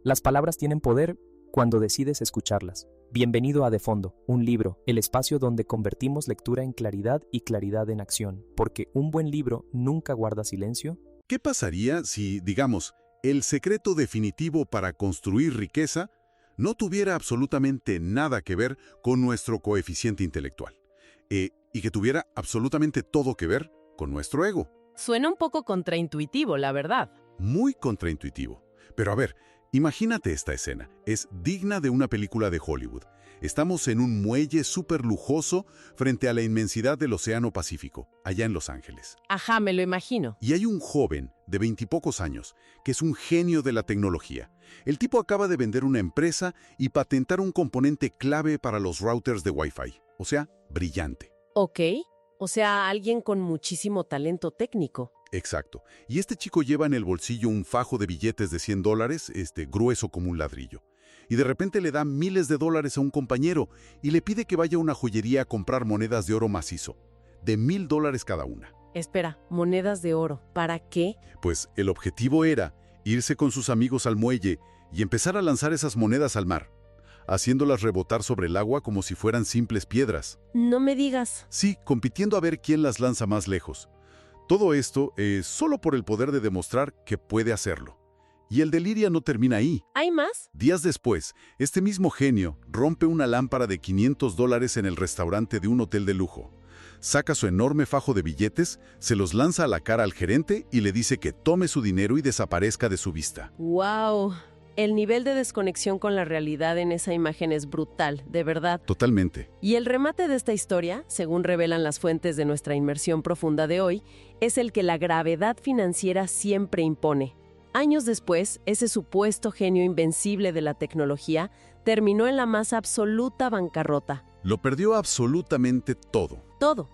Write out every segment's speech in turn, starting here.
Las palabras tienen poder cuando decides escucharlas. Bienvenido a De Fondo, un libro, el espacio donde convertimos lectura en claridad y claridad en acción, porque un buen libro nunca guarda silencio. ¿Qué pasaría si, digamos, el secreto definitivo para construir riqueza no tuviera absolutamente nada que ver con nuestro coeficiente intelectual? Y que tuviera absolutamente todo que ver con nuestro ego. Suena un poco contraintuitivo, la verdad. Muy contraintuitivo. Pero a ver, imagínate esta escena. Es digna de una película de Hollywood. Estamos en un muelle súper lujoso frente a la inmensidad del Océano Pacífico, allá en Los Ángeles. Ajá, me lo imagino. Y hay un joven de 20 y pocos años que es un genio de la tecnología. El tipo acaba de vender una empresa y patentar un componente clave para los routers de Wi-Fi. O sea, brillante. Ok, o sea, alguien con muchísimo talento técnico. Exacto. Y este chico lleva en el bolsillo un fajo de billetes de $100, grueso como un ladrillo. Y de repente le da miles de dólares a un compañero y le pide que vaya a una joyería a comprar monedas de oro macizo, de $1,000 cada una. Espera, monedas de oro. ¿Para qué? Pues el objetivo era irse con sus amigos al muelle y empezar a lanzar esas monedas al mar, haciéndolas rebotar sobre el agua como si fueran simples piedras. No me digas. Sí, compitiendo a ver quién las lanza más lejos. Todo esto es solo por el poder de demostrar que puede hacerlo. Y el delirio no termina ahí. ¿Hay más? Días después, este mismo genio rompe una lámpara de $500 en el restaurante de un hotel de lujo. Saca su enorme fajo de billetes, se los lanza a la cara al gerente y le dice que tome su dinero y desaparezca de su vista. ¡Wow! El nivel de desconexión con la realidad en esa imagen es brutal, de verdad. Totalmente. Y el remate de esta historia, según revelan las fuentes de nuestra inmersión profunda de hoy, es el que la gravedad financiera siempre impone. Años después, ese supuesto genio invencible de la tecnología terminó en la más absoluta bancarrota. Lo perdió absolutamente todo. Todo.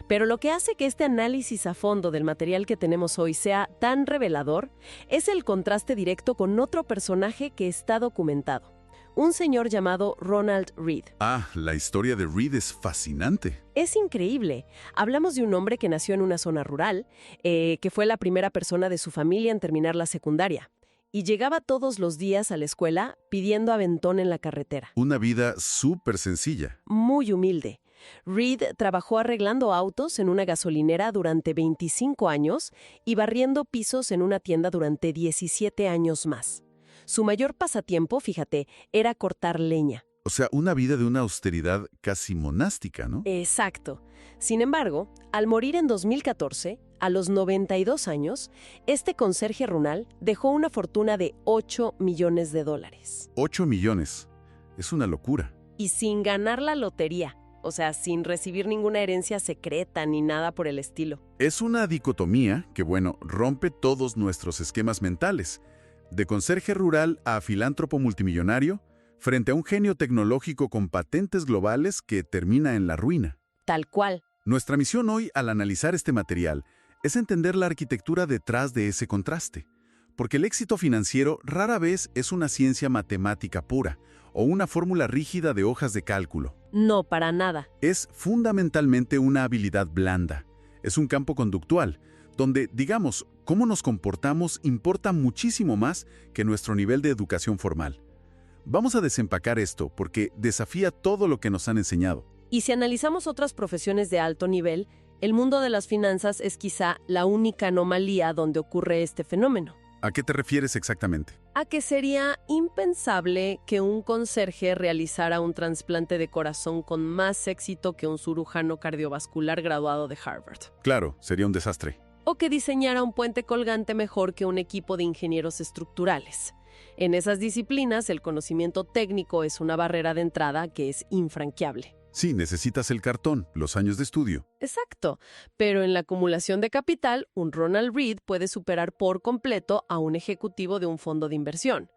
Pero lo que hace que este análisis a fondo del material que tenemos hoy sea tan revelador es el contraste directo con otro personaje que está documentado. Un señor llamado Ronald Read. Ah, la historia de Read es fascinante. Es increíble. Hablamos de un hombre que nació en una zona rural, que fue la primera persona de su familia en terminar la secundaria. Y llegaba todos los días a la escuela pidiendo aventón en la carretera. Una vida súper sencilla. Muy humilde. Read trabajó arreglando autos en una gasolinera durante 25 años y barriendo pisos en una tienda durante 17 años más. Su mayor pasatiempo, fíjate, era cortar leña. O sea, una vida de una austeridad casi monástica, ¿no? Exacto. Sin embargo, al morir en 2014, a los 92 años, este conserje rural dejó una fortuna de $8 millones. 8 millones. Es una locura. Y sin ganar la lotería. O sea, sin recibir ninguna herencia secreta ni nada por el estilo. Es una dicotomía que, rompe todos nuestros esquemas mentales. De conserje rural a filántropo multimillonario, frente a un genio tecnológico con patentes globales que termina en la ruina. Tal cual. Nuestra misión hoy, al analizar este material, es entender la arquitectura detrás de ese contraste. Porque el éxito financiero rara vez es una ciencia matemática pura o una fórmula rígida de hojas de cálculo. No, para nada. Es fundamentalmente una habilidad blanda. Es un campo conductual, donde, digamos, cómo nos comportamos importa muchísimo más que nuestro nivel de educación formal. Vamos a desempacar esto porque desafía todo lo que nos han enseñado. Y si analizamos otras profesiones de alto nivel, el mundo de las finanzas es quizá la única anomalía donde ocurre este fenómeno. ¿A qué te refieres exactamente? A que sería impensable que un conserje realizara un trasplante de corazón con más éxito que un cirujano cardiovascular graduado de Harvard. Claro, sería un desastre. O que diseñara un puente colgante mejor que un equipo de ingenieros estructurales. En esas disciplinas, el conocimiento técnico es una barrera de entrada que es infranqueable. Sí, necesitas el cartón, los años de estudio. Exacto, pero en la acumulación de capital, un Ronald Read puede superar por completo a un ejecutivo de un fondo de inversión.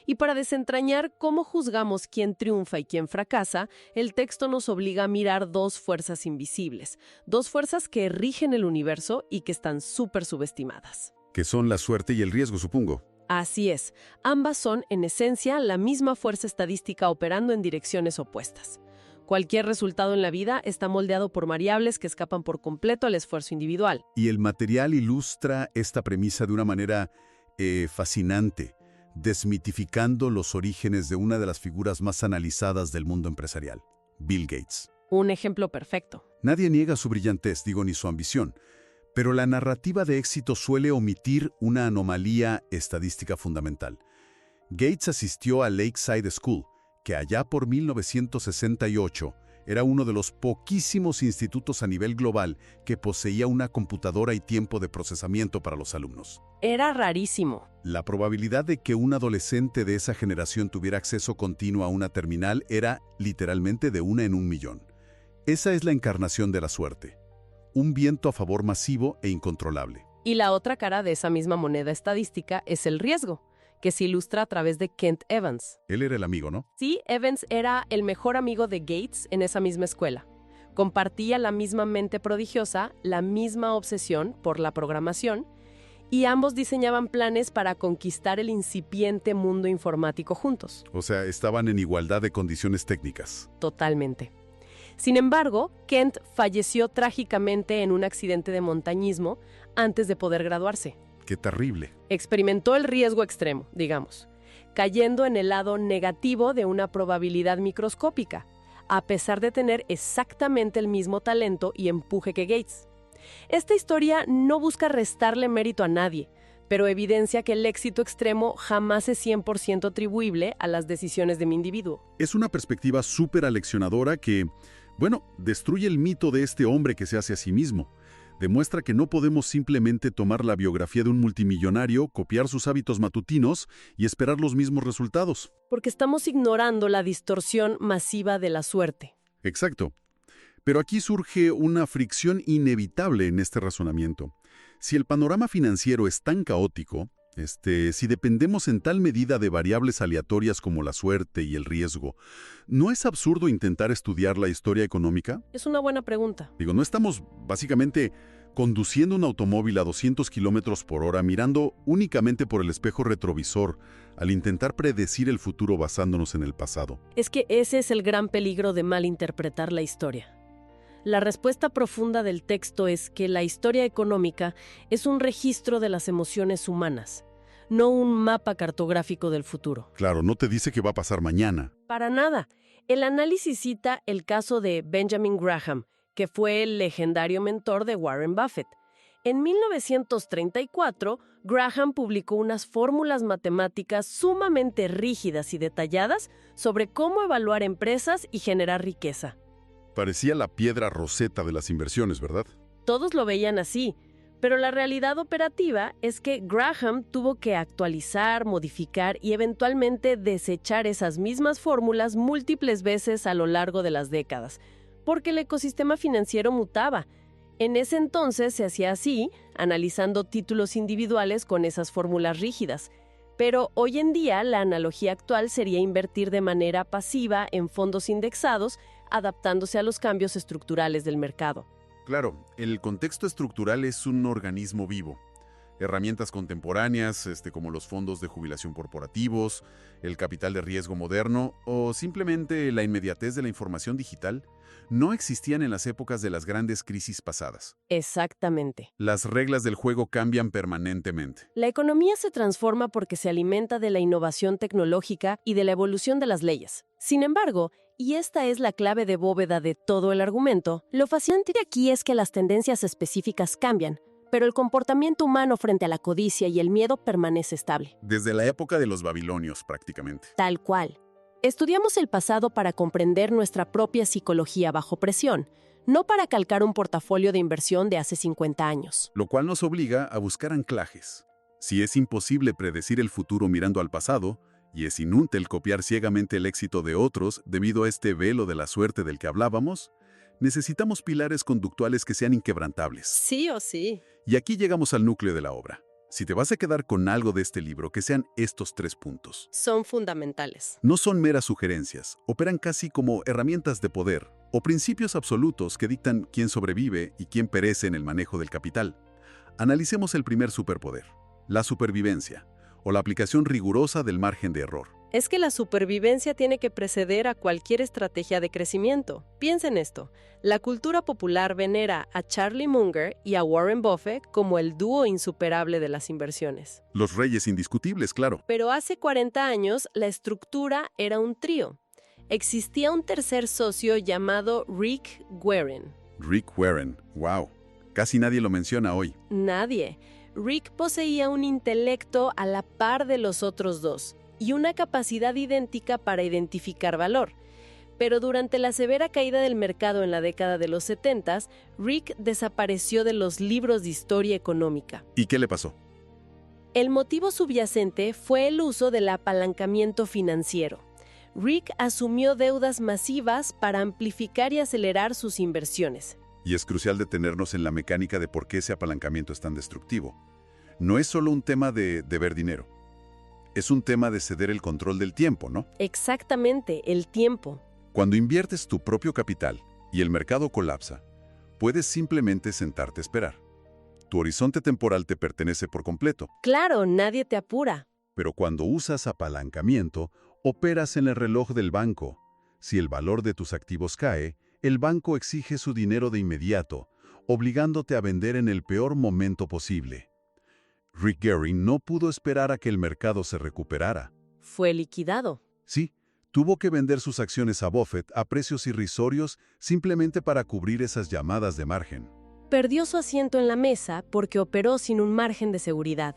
Y para desentrañar cómo juzgamos quién triunfa y quién fracasa, el texto nos obliga a mirar dos fuerzas invisibles, dos fuerzas que rigen el universo y que están súper subestimadas. Que son la suerte y el riesgo, supongo. Así es, ambas son, en esencia, la misma fuerza estadística operando en direcciones opuestas. Cualquier resultado en la vida está moldeado por variables que escapan por completo al esfuerzo individual. Y el material ilustra esta premisa de una manera fascinante. desmitificando los orígenes de una de las figuras más analizadas del mundo empresarial, Bill Gates. Un ejemplo perfecto. Nadie niega su brillantez, ni su ambición, pero la narrativa de éxito suele omitir una anomalía estadística fundamental. Gates asistió a Lakeside School, que allá por 1968 era uno de los poquísimos institutos a nivel global que poseía una computadora y tiempo de procesamiento para los alumnos. Era rarísimo. La probabilidad de que un adolescente de esa generación tuviera acceso continuo a una terminal era literalmente de 1 en 1.000.000. Esa es la encarnación de la suerte. Un viento a favor masivo e incontrolable. Y la otra cara de esa misma moneda estadística es el riesgo, que se ilustra a través de Kent Evans. Él era el amigo, ¿no? Sí, Evans era el mejor amigo de Gates en esa misma escuela. Compartía la misma mente prodigiosa, la misma obsesión por la programación, y ambos diseñaban planes para conquistar el incipiente mundo informático juntos. O sea, estaban en igualdad de condiciones técnicas. Totalmente. Sin embargo, Kent falleció trágicamente en un accidente de montañismo antes de poder graduarse. ¡Qué terrible! Experimentó el riesgo extremo, digamos, cayendo en el lado negativo de una probabilidad microscópica, a pesar de tener exactamente el mismo talento y empuje que Gates. Esta historia no busca restarle mérito a nadie, pero evidencia que el éxito extremo jamás es 100% atribuible a las decisiones de mi individuo. Es una perspectiva súper aleccionadora que, destruye el mito de este hombre que se hace a sí mismo. Demuestra que no podemos simplemente tomar la biografía de un multimillonario, copiar sus hábitos matutinos y esperar los mismos resultados. Porque estamos ignorando la distorsión masiva de la suerte. Exacto. Pero aquí surge una fricción inevitable en este razonamiento. Si el panorama financiero es tan caótico, si dependemos en tal medida de variables aleatorias como la suerte y el riesgo, ¿no es absurdo intentar estudiar la historia económica? Es una buena pregunta. ¿No estamos básicamente conduciendo un automóvil a 200 kilómetros por hora mirando únicamente por el espejo retrovisor al intentar predecir el futuro basándonos en el pasado? Es que ese es el gran peligro de malinterpretar la historia. La respuesta profunda del texto es que la historia económica es un registro de las emociones humanas, no un mapa cartográfico del futuro. Claro, no te dice qué va a pasar mañana. Para nada. El análisis cita el caso de Benjamin Graham, que fue el legendario mentor de Warren Buffett. En 1934, Graham publicó unas fórmulas matemáticas sumamente rígidas y detalladas sobre cómo evaluar empresas y generar riqueza. Parecía la piedra roseta de las inversiones, ¿verdad? Todos lo veían así, pero la realidad operativa es que Graham tuvo que actualizar, modificar y eventualmente desechar esas mismas fórmulas múltiples veces a lo largo de las décadas, porque el ecosistema financiero mutaba. En ese entonces se hacía así, analizando títulos individuales con esas fórmulas rígidas. Pero hoy en día la analogía actual sería invertir de manera pasiva en fondos indexados, adaptándose a los cambios estructurales del mercado. Claro, el contexto estructural es un organismo vivo. Herramientas contemporáneas, como los fondos de jubilación corporativos, el capital de riesgo moderno o simplemente la inmediatez de la información digital, no existían en las épocas de las grandes crisis pasadas. Exactamente. Las reglas del juego cambian permanentemente. La economía se transforma porque se alimenta de la innovación tecnológica y de la evolución de las leyes. Sin embargo, y esta es la clave de bóveda de todo el argumento, lo fascinante de aquí es que las tendencias específicas cambian, pero el comportamiento humano frente a la codicia y el miedo permanece estable. Desde la época de los babilonios, prácticamente. Tal cual. Estudiamos el pasado para comprender nuestra propia psicología bajo presión, no para calcar un portafolio de inversión de hace 50 años. Lo cual nos obliga a buscar anclajes. Si es imposible predecir el futuro mirando al pasado, y es inútil copiar ciegamente el éxito de otros debido a este velo de la suerte del que hablábamos, necesitamos pilares conductuales que sean inquebrantables. Sí o sí. Y aquí llegamos al núcleo de la obra. Si te vas a quedar con algo de este libro, que sean estos 3 puntos. Son fundamentales. No son meras sugerencias, operan casi como herramientas de poder o principios absolutos que dictan quién sobrevive y quién perece en el manejo del capital. Analicemos el primer superpoder, la supervivencia, o la aplicación rigurosa del margen de error. Es que la supervivencia tiene que preceder a cualquier estrategia de crecimiento. Piensa en esto. La cultura popular venera a Charlie Munger y a Warren Buffett como el dúo insuperable de las inversiones. Los reyes indiscutibles, claro. Pero hace 40 años la estructura era un trío. Existía un tercer socio llamado Rick Warren. Rick Warren, wow. Casi nadie lo menciona hoy. Nadie. Rick poseía un intelecto a la par de los otros dos y una capacidad idéntica para identificar valor. Pero durante la severa caída del mercado en la década de los 70, Rick desapareció de los libros de historia económica. ¿Y qué le pasó? El motivo subyacente fue el uso del apalancamiento financiero. Rick asumió deudas masivas para amplificar y acelerar sus inversiones. Y es crucial detenernos en la mecánica de por qué ese apalancamiento es tan destructivo. No es solo un tema de deber dinero. Es un tema de ceder el control del tiempo, ¿no? Exactamente, el tiempo. Cuando inviertes tu propio capital y el mercado colapsa, puedes simplemente sentarte a esperar. Tu horizonte temporal te pertenece por completo. Claro, nadie te apura. Pero cuando usas apalancamiento, operas en el reloj del banco. Si el valor de tus activos cae, el banco exige su dinero de inmediato, obligándote a vender en el peor momento posible. Rick Gehry no pudo esperar a que el mercado se recuperara. Fue liquidado. Sí, tuvo que vender sus acciones a Buffett a precios irrisorios simplemente para cubrir esas llamadas de margen. Perdió su asiento en la mesa porque operó sin un margen de seguridad.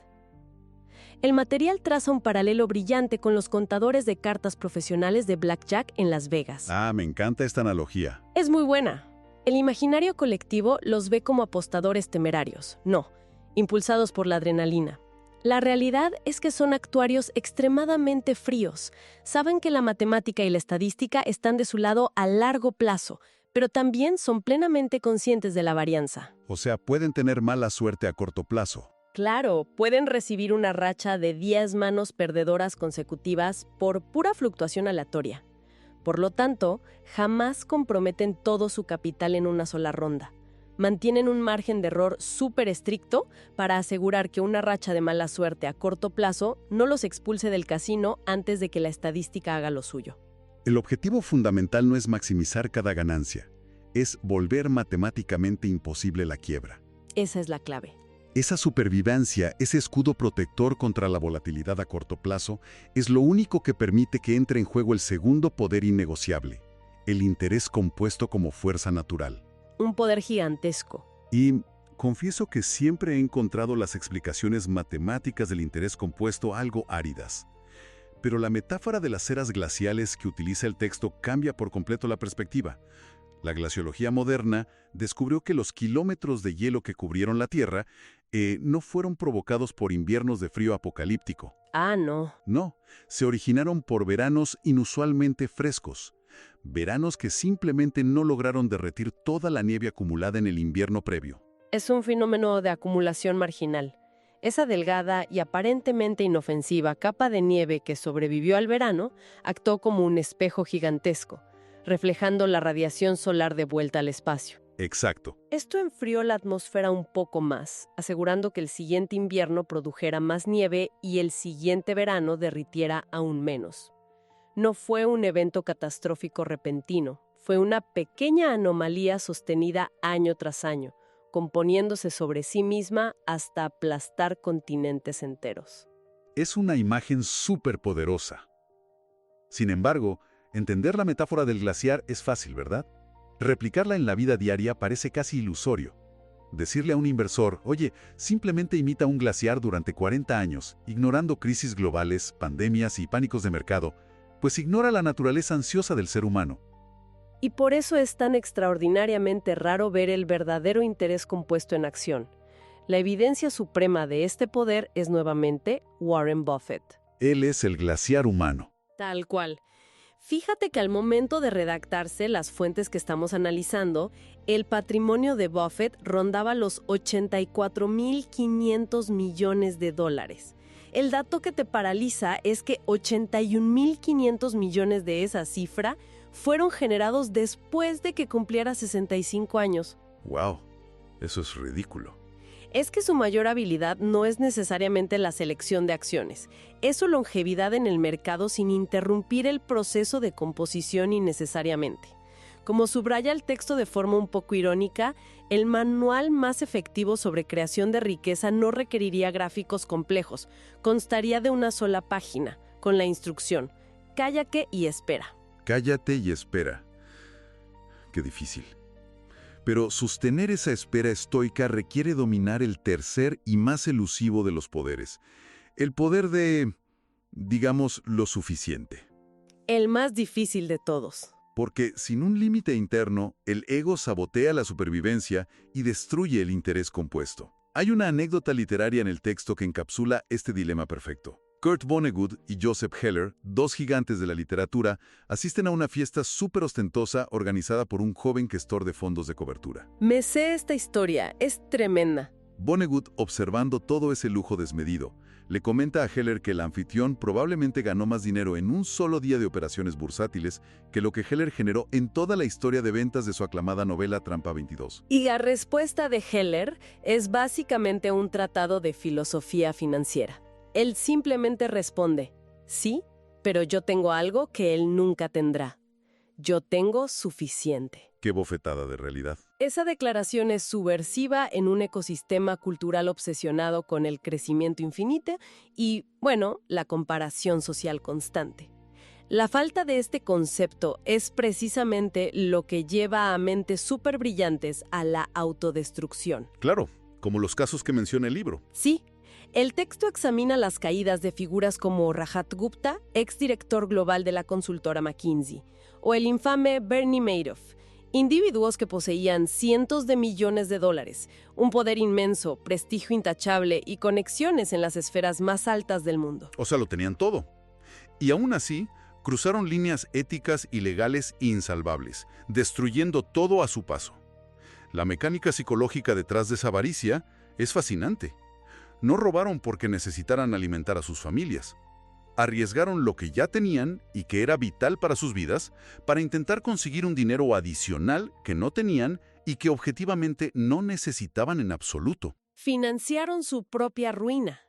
El material traza un paralelo brillante con los contadores de cartas profesionales de Blackjack en Las Vegas. Ah, me encanta esta analogía. Es muy buena. El imaginario colectivo los ve como apostadores temerarios. No, impulsados por la adrenalina. La realidad es que son actuarios extremadamente fríos. Saben que la matemática y la estadística están de su lado a largo plazo, pero también son plenamente conscientes de la varianza. O sea, pueden tener mala suerte a corto plazo. Claro, pueden recibir una racha de 10 manos perdedoras consecutivas por pura fluctuación aleatoria. Por lo tanto, jamás comprometen todo su capital en una sola ronda. Mantienen un margen de error súper estricto para asegurar que una racha de mala suerte a corto plazo no los expulse del casino antes de que la estadística haga lo suyo. El objetivo fundamental no es maximizar cada ganancia, es volver matemáticamente imposible la quiebra. Esa es la clave. Esa supervivencia, ese escudo protector contra la volatilidad a corto plazo, es lo único que permite que entre en juego el segundo poder innegociable, el interés compuesto como fuerza natural. Un poder gigantesco. Y confieso que siempre he encontrado las explicaciones matemáticas del interés compuesto algo áridas. Pero la metáfora de las eras glaciales que utiliza el texto cambia por completo la perspectiva. La glaciología moderna descubrió que los kilómetros de hielo que cubrieron la Tierra no fueron provocados por inviernos de frío apocalíptico. Ah, no. No, se originaron por veranos inusualmente frescos. Veranos que simplemente no lograron derretir toda la nieve acumulada en el invierno previo. Es un fenómeno de acumulación marginal. Esa delgada y aparentemente inofensiva capa de nieve que sobrevivió al verano actuó como un espejo gigantesco, reflejando la radiación solar de vuelta al espacio. Exacto. Esto enfrió la atmósfera un poco más, asegurando que el siguiente invierno produjera más nieve y el siguiente verano derritiera aún menos. No fue un evento catastrófico repentino, fue una pequeña anomalía sostenida año tras año, componiéndose sobre sí misma hasta aplastar continentes enteros. Es una imagen súper poderosa. Sin embargo, entender la metáfora del glaciar es fácil, ¿verdad? Replicarla en la vida diaria parece casi ilusorio. Decirle a un inversor, oye, simplemente imita un glaciar durante 40 años, ignorando crisis globales, pandemias y pánicos de mercado, pues ignora la naturaleza ansiosa del ser humano. Y por eso es tan extraordinariamente raro ver el verdadero interés compuesto en acción. La evidencia suprema de este poder es nuevamente Warren Buffett. Él es el glaciar humano. Tal cual. Fíjate que al momento de redactarse las fuentes que estamos analizando, el patrimonio de Buffett rondaba los 84.500 millones de dólares. El dato que te paraliza es que 81.500 millones de esa cifra fueron generados después de que cumpliera 65 años. ¡Wow! Eso es ridículo. Es que su mayor habilidad no es necesariamente la selección de acciones, es su longevidad en el mercado sin interrumpir el proceso de composición innecesariamente. Como subraya el texto de forma un poco irónica, el manual más efectivo sobre creación de riqueza no requeriría gráficos complejos, constaría de una sola página, con la instrucción: cállate y espera. Cállate y espera. Qué difícil. Pero sostener esa espera estoica requiere dominar el tercer y más elusivo de los poderes. El poder de, digamos, lo suficiente. El más difícil de todos. Porque sin un límite interno, el ego sabotea la supervivencia y destruye el interés compuesto. Hay una anécdota literaria en el texto que encapsula este dilema perfecto. Kurt Vonnegut y Joseph Heller, dos gigantes de la literatura, asisten a una fiesta súper ostentosa organizada por un joven gestor de fondos de cobertura. Me sé esta historia, es tremenda. Vonnegut, observando todo ese lujo desmedido, le comenta a Heller que el anfitrión probablemente ganó más dinero en un solo día de operaciones bursátiles que lo que Heller generó en toda la historia de ventas de su aclamada novela Trampa 22. Y la respuesta de Heller es básicamente un tratado de filosofía financiera. Él simplemente responde: sí, pero yo tengo algo que él nunca tendrá. Yo tengo suficiente. Qué bofetada de realidad. Esa declaración es subversiva en un ecosistema cultural obsesionado con el crecimiento infinito y, bueno, la comparación social constante. La falta de este concepto es precisamente lo que lleva a mentes súper brillantes a la autodestrucción. Claro, como los casos que menciona el libro. Sí. El texto examina las caídas de figuras como Rajat Gupta, exdirector global de la consultora McKinsey, o el infame Bernie Madoff, individuos que poseían cientos de millones de dólares, un poder inmenso, prestigio intachable y conexiones en las esferas más altas del mundo. O sea, lo tenían todo. Y aún así, cruzaron líneas éticas y legales insalvables, destruyendo todo a su paso. La mecánica psicológica detrás de esa avaricia es fascinante. No robaron porque necesitaran alimentar a sus familias. Arriesgaron lo que ya tenían y que era vital para sus vidas para intentar conseguir un dinero adicional que no tenían y que objetivamente no necesitaban en absoluto. Financiaron su propia ruina.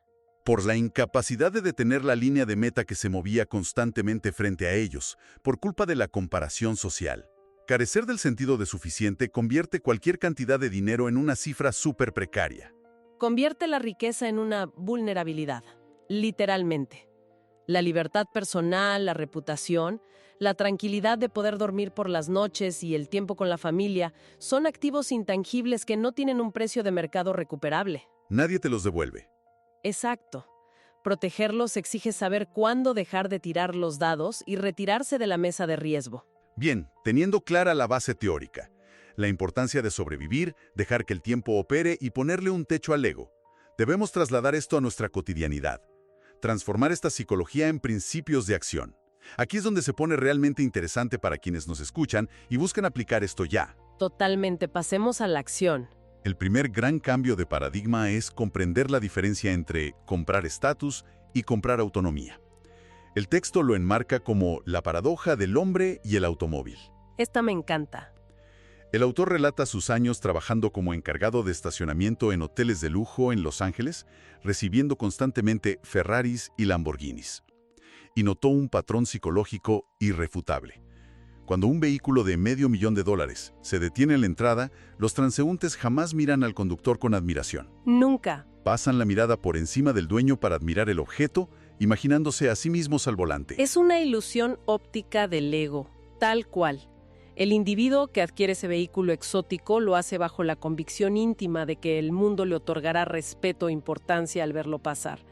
Por la incapacidad de detener la línea de meta que se movía constantemente frente a ellos, por culpa de la comparación social. Carecer del sentido de suficiente convierte cualquier cantidad de dinero en una cifra súper precaria. Convierte la riqueza en una vulnerabilidad, literalmente. La libertad personal, la reputación, la tranquilidad de poder dormir por las noches y el tiempo con la familia son activos intangibles que no tienen un precio de mercado recuperable. Nadie te los devuelve. Exacto. Protegerlos exige saber cuándo dejar de tirar los dados y retirarse de la mesa de riesgo. Bien, teniendo clara la base teórica, la importancia de sobrevivir, dejar que el tiempo opere y ponerle un techo al ego, debemos trasladar esto a nuestra cotidianidad. Transformar esta psicología en principios de acción. Aquí es donde se pone realmente interesante para quienes nos escuchan y buscan aplicar esto ya. Totalmente, pasemos a la acción. El primer gran cambio de paradigma es comprender la diferencia entre comprar estatus y comprar autonomía. El texto lo enmarca como la paradoja del hombre y el automóvil. Esta me encanta. El autor relata sus años trabajando como encargado de estacionamiento en hoteles de lujo en Los Ángeles, recibiendo constantemente Ferraris y Lamborghinis. Y notó un patrón psicológico irrefutable. Cuando un vehículo de $500,000 se detiene en la entrada, los transeúntes jamás miran al conductor con admiración. Nunca. Pasan la mirada por encima del dueño para admirar el objeto, imaginándose a sí mismos al volante. Es una ilusión óptica del ego, tal cual. El individuo que adquiere ese vehículo exótico lo hace bajo la convicción íntima de que el mundo le otorgará respeto e importancia al verlo pasar.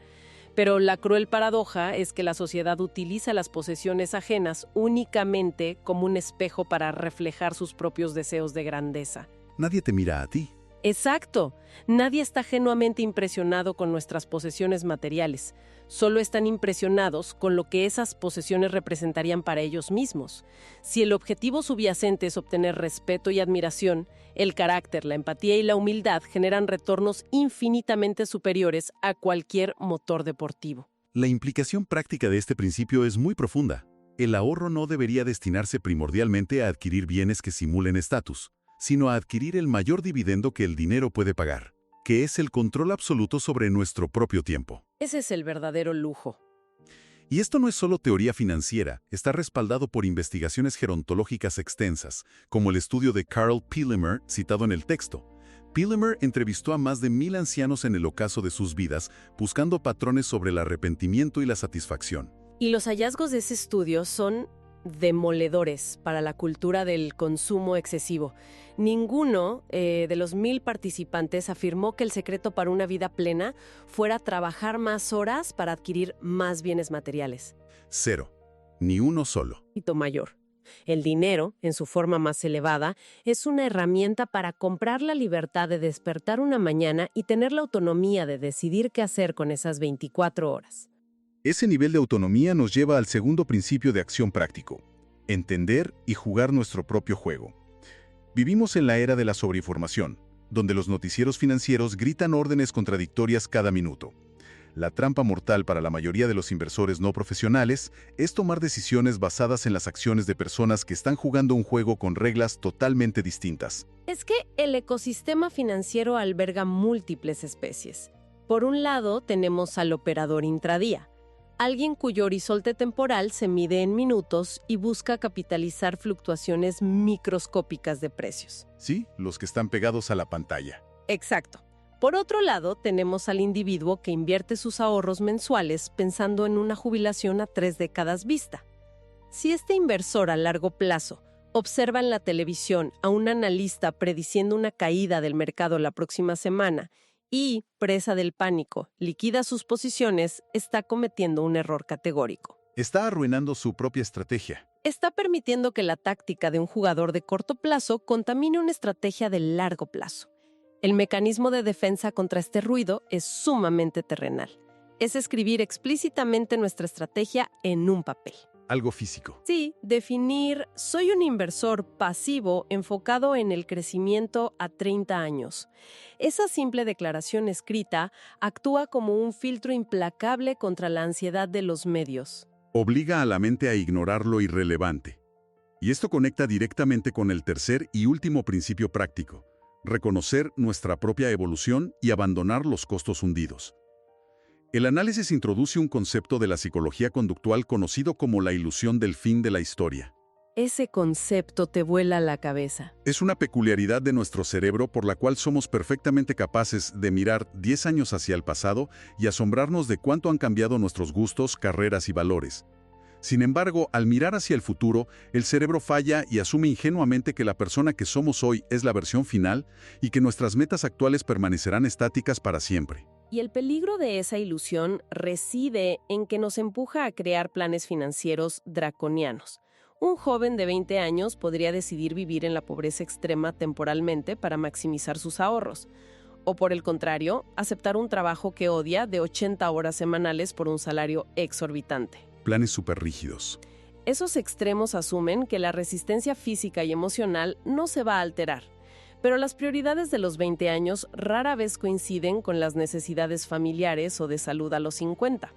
Pero la cruel paradoja es que la sociedad utiliza las posesiones ajenas únicamente como un espejo para reflejar sus propios deseos de grandeza. Nadie te mira a ti. Exacto. Nadie está genuinamente impresionado con nuestras posesiones materiales. Solo están impresionados con lo que esas posesiones representarían para ellos mismos. Si el objetivo subyacente es obtener respeto y admiración, el carácter, la empatía y la humildad generan retornos infinitamente superiores a cualquier motor deportivo. La implicación práctica de este principio es muy profunda. El ahorro no debería destinarse primordialmente a adquirir bienes que simulen estatus, sino a adquirir el mayor dividendo que el dinero puede pagar, que es el control absoluto sobre nuestro propio tiempo. Ese es el verdadero lujo. Y esto no es solo teoría financiera, está respaldado por investigaciones gerontológicas extensas, como el estudio de Carl Pillemer citado en el texto. Pillemer entrevistó a más de 1000 ancianos en el ocaso de sus vidas, buscando patrones sobre el arrepentimiento y la satisfacción. Y los hallazgos de ese estudio son demoledores para la cultura del consumo excesivo. Ninguno de los 1000 participantes afirmó que el secreto para una vida plena fuera trabajar más horas para adquirir más bienes materiales. 0. Ni uno solo. Hito mayor. El dinero, en su forma más elevada, es una herramienta para comprar la libertad de despertar una mañana y tener la autonomía de decidir qué hacer con esas 24 horas. Ese nivel de autonomía nos lleva al segundo principio de acción práctico: entender y jugar nuestro propio juego. Vivimos en la era de la sobreinformación, donde los noticieros financieros gritan órdenes contradictorias cada minuto. La trampa mortal para la mayoría de los inversores no profesionales es tomar decisiones basadas en las acciones de personas que están jugando un juego con reglas totalmente distintas. Es que el ecosistema financiero alberga múltiples especies. Por un lado, tenemos al operador intradía, alguien cuyo horizonte temporal se mide en minutos y busca capitalizar fluctuaciones microscópicas de precios. Sí, los que están pegados a la pantalla. Exacto. Por otro lado, tenemos al individuo que invierte sus ahorros mensuales pensando en una jubilación a 3 décadas vista. Si este inversor a largo plazo observa en la televisión a un analista prediciendo una caída del mercado la próxima semana y, presa del pánico, liquida sus posiciones, está cometiendo un error categórico. Está arruinando su propia estrategia. Está permitiendo que la táctica de un jugador de corto plazo contamine una estrategia de largo plazo. El mecanismo de defensa contra este ruido es sumamente terrenal. Es escribir explícitamente nuestra estrategia en un papel. Algo físico. Sí, definir soy un inversor pasivo enfocado en el crecimiento a 30 años. Esa simple declaración escrita actúa como un filtro implacable contra la ansiedad de los medios. Obliga a la mente a ignorar lo irrelevante. Y esto conecta directamente con el tercer y último principio práctico: reconocer nuestra propia evolución y abandonar los costos hundidos. El análisis introduce un concepto de la psicología conductual conocido como la ilusión del fin de la historia. Ese concepto te vuela la cabeza. Es una peculiaridad de nuestro cerebro por la cual somos perfectamente capaces de mirar 10 años hacia el pasado y asombrarnos de cuánto han cambiado nuestros gustos, carreras y valores. Sin embargo, al mirar hacia el futuro, el cerebro falla y asume ingenuamente que la persona que somos hoy es la versión final y que nuestras metas actuales permanecerán estáticas para siempre. Y el peligro de esa ilusión reside en que nos empuja a crear planes financieros draconianos. Un joven de 20 años podría decidir vivir en la pobreza extrema temporalmente para maximizar sus ahorros. O por el contrario, aceptar un trabajo que odia de 80 horas semanales por un salario exorbitante. Planes súper rígidos. Esos extremos asumen que la resistencia física y emocional no se va a alterar. Pero las prioridades de los 20 años rara vez coinciden con las necesidades familiares o de salud a los 50.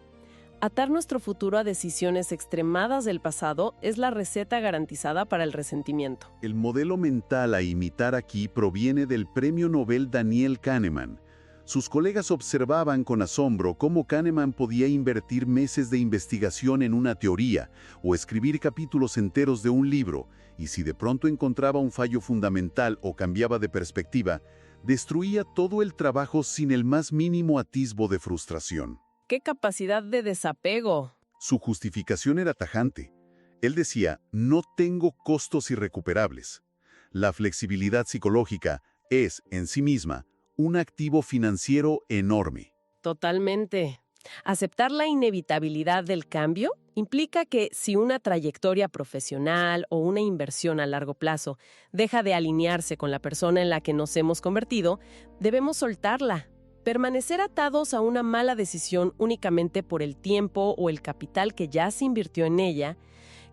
Atar nuestro futuro a decisiones extremadas del pasado es la receta garantizada para el resentimiento. El modelo mental a imitar aquí proviene del premio Nobel Daniel Kahneman. Sus colegas observaban con asombro cómo Kahneman podía invertir meses de investigación en una teoría o escribir capítulos enteros de un libro, y si de pronto encontraba un fallo fundamental o cambiaba de perspectiva, destruía todo el trabajo sin el más mínimo atisbo de frustración. ¡Qué capacidad de desapego! Su justificación era tajante. Él decía: no tengo costos irrecuperables. La flexibilidad psicológica es, en sí misma, un activo financiero enorme. Totalmente. Aceptar la inevitabilidad del cambio implica que si una trayectoria profesional o una inversión a largo plazo deja de alinearse con la persona en la que nos hemos convertido, debemos soltarla. Permanecer atados a una mala decisión únicamente por el tiempo o el capital que ya se invirtió en ella,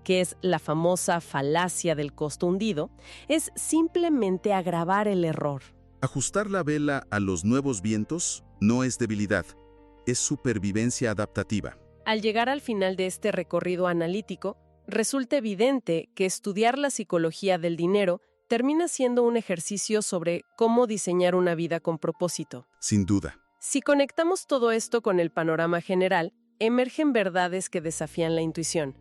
que es la famosa falacia del costo hundido, es simplemente agravar el error. Ajustar la vela a los nuevos vientos no es debilidad, es supervivencia adaptativa. Al llegar al final de este recorrido analítico, resulta evidente que estudiar la psicología del dinero termina siendo un ejercicio sobre cómo diseñar una vida con propósito. Sin duda. Si conectamos todo esto con el panorama general, emergen verdades que desafían la intuición.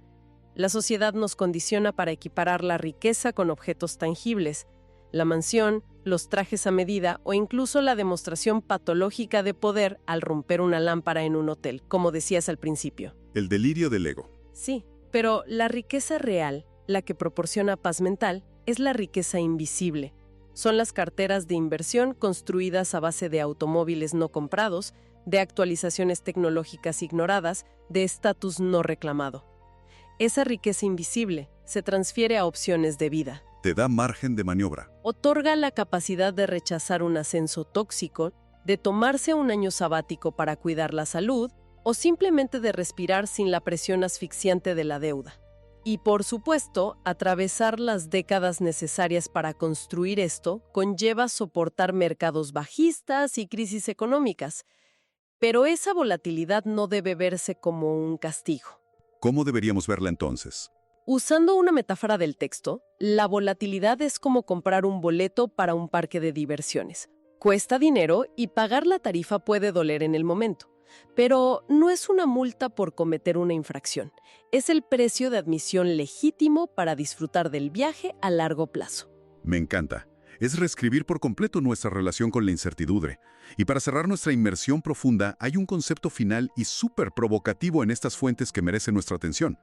La sociedad nos condiciona para equiparar la riqueza con objetos tangibles. La mansión, los trajes a medida o incluso la demostración patológica de poder al romper una lámpara en un hotel, como decías al principio. El delirio del ego. Sí, pero la riqueza real, la que proporciona paz mental, es la riqueza invisible. Son las carteras de inversión construidas a base de automóviles no comprados, de actualizaciones tecnológicas ignoradas, de estatus no reclamado. Esa riqueza invisible se transfiere a opciones de vida. Te da margen de maniobra. Otorga la capacidad de rechazar un ascenso tóxico, de tomarse un año sabático para cuidar la salud o simplemente de respirar sin la presión asfixiante de la deuda. Y por supuesto, atravesar las décadas necesarias para construir esto conlleva soportar mercados bajistas y crisis económicas. Pero esa volatilidad no debe verse como un castigo. ¿Cómo deberíamos verla entonces? Usando una metáfora del texto, la volatilidad es como comprar un boleto para un parque de diversiones. Cuesta dinero y pagar la tarifa puede doler en el momento. Pero no es una multa por cometer una infracción. Es el precio de admisión legítimo para disfrutar del viaje a largo plazo. Me encanta. Es reescribir por completo nuestra relación con la incertidumbre. Y para cerrar nuestra inmersión profunda, hay un concepto final y súper provocativo en estas fuentes que merece nuestra atención.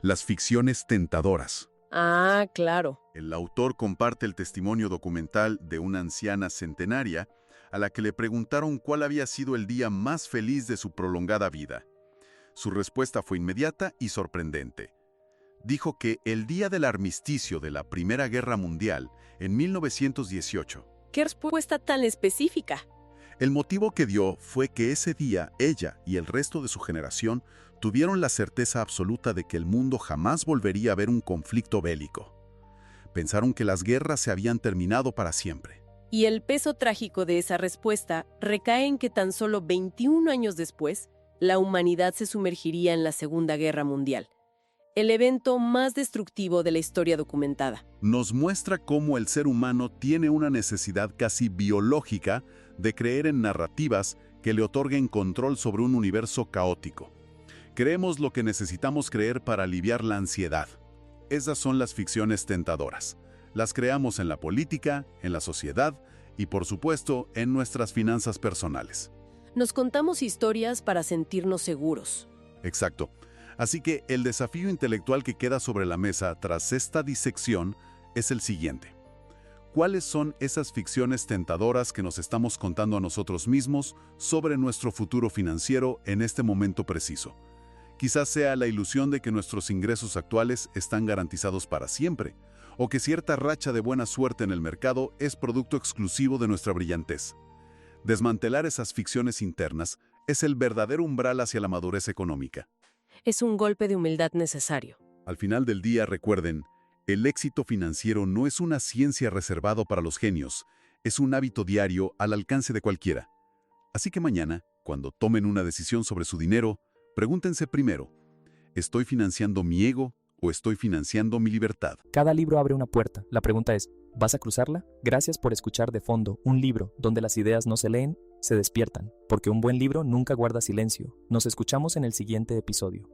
Las ficciones tentadoras. Ah, claro. El autor comparte el testimonio documental de una anciana centenaria a la que le preguntaron cuál había sido el día más feliz de su prolongada vida. Su respuesta fue inmediata y sorprendente. Dijo que el día del armisticio de la Primera Guerra Mundial, en 1918. ¿Qué respuesta tan específica? El motivo que dio fue que ese día ella y el resto de su generación tuvieron la certeza absoluta de que el mundo jamás volvería a ver un conflicto bélico. Pensaron que las guerras se habían terminado para siempre. Y el peso trágico de esa respuesta recae en que tan solo 21 años después, la humanidad se sumergiría en la Segunda Guerra Mundial, el evento más destructivo de la historia documentada. Nos muestra cómo el ser humano tiene una necesidad casi biológica de creer en narrativas que le otorguen control sobre un universo caótico. Creemos lo que necesitamos creer para aliviar la ansiedad. Esas son las ficciones tentadoras. Las creamos en la política, en la sociedad y, por supuesto, en nuestras finanzas personales. Nos contamos historias para sentirnos seguros. Exacto. Así que el desafío intelectual que queda sobre la mesa tras esta disección es el siguiente. ¿Cuáles son esas ficciones tentadoras que nos estamos contando a nosotros mismos sobre nuestro futuro financiero en este momento preciso? Quizás sea la ilusión de que nuestros ingresos actuales están garantizados para siempre, o que cierta racha de buena suerte en el mercado es producto exclusivo de nuestra brillantez. Desmantelar esas ficciones internas es el verdadero umbral hacia la madurez económica. Es un golpe de humildad necesario. Al final del día, recuerden, el éxito financiero no es una ciencia reservada para los genios, es un hábito diario al alcance de cualquiera. Así que mañana, cuando tomen una decisión sobre su dinero, pregúntense primero, ¿estoy financiando mi ego o estoy financiando mi libertad? Cada libro abre una puerta. La pregunta es, ¿vas a cruzarla? Gracias por escuchar De Fondo, un libro donde las ideas no se leen, se despiertan, porque un buen libro nunca guarda silencio. Nos escuchamos en el siguiente episodio.